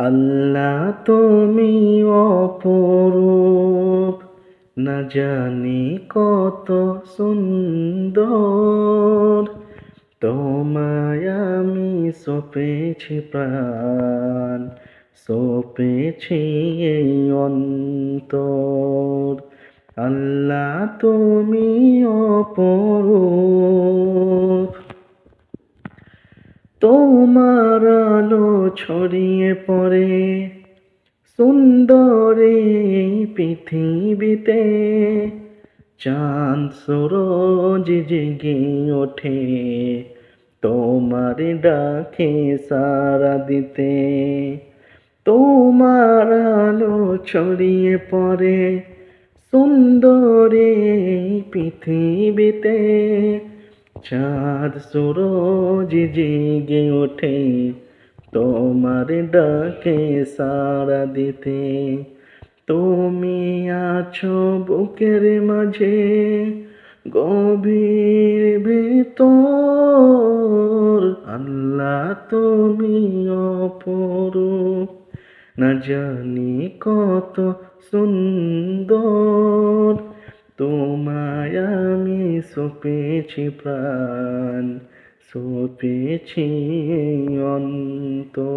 আল্লাহ তুমি অপরূপ, না জানি কত সুন্দর। তোমায় আমি সপেছি প্রাণ, সপেছি এই অন্তর। আল্লাহ তুমি অপরূপ, তোমার আলো ছড়িয়ে পড়ে সুন্দর এই পৃথিবীতে। চাঁদ সূরজ জেগে ওঠে তোমার ডাকে সাড়া দিতে। তোমার আলো ছড়িয়ে পড়ে সুন্দর এই পৃথিবীতে। চাঁদ সূরজ জেগে ওঠে তোমার ডাকে সাড়া দিতে। তুমি আছো বুকের মাঝে গভীর ভিতর। আল্লাহ তুমি অপরূপ, না জানি কত সুন্দর। তোমায় আমি সপেছি প্রাণ, সপেছি অন্তর।